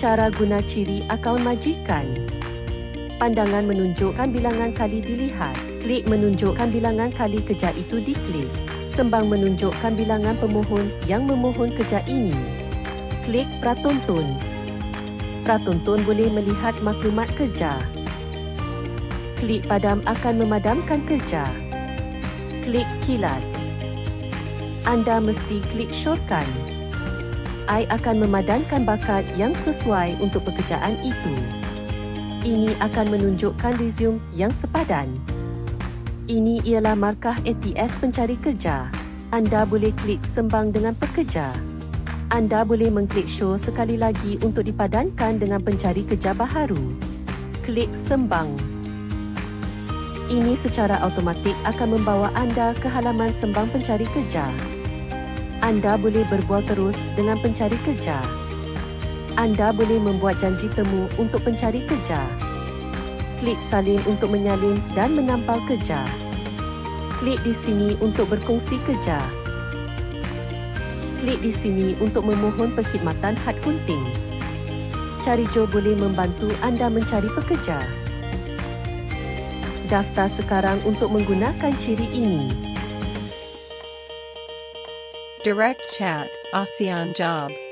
Cara guna ciri akaun majikan. Pandangan menunjukkan bilangan kali dilihat. Klik menunjukkan bilangan kali kerja itu diklik. Sembang menunjukkan bilangan pemohon yang memohon kerja ini. Klik pratonton. Pratonton boleh melihat maklumat kerja. Klik padam akan memadamkan kerja. Klik kilat. Anda mesti klik shortcut. I akan memadankan bakat yang sesuai untuk pekerjaan itu. Ini akan menunjukkan resume yang sepadan. Ini ialah markah ATS pencari kerja. Anda boleh klik sembang dengan pekerja. Anda boleh mengklik show sekali lagi untuk dipadankan dengan pencari kerja baharu. Klik sembang. Ini secara automatik akan membawa anda ke halaman sembang pencari kerja. Anda boleh berbual terus dengan pencari kerja. Anda boleh membuat janji temu untuk pencari kerja. Klik salin untuk menyalin dan menampal kerja. Klik di sini untuk berkongsi kerja. Klik di sini untuk memohon perkhidmatan had kunting. Carijo boleh membantu anda mencari pekerja. Daftar sekarang untuk menggunakan ciri ini. Direct Chat, ASEAN Job.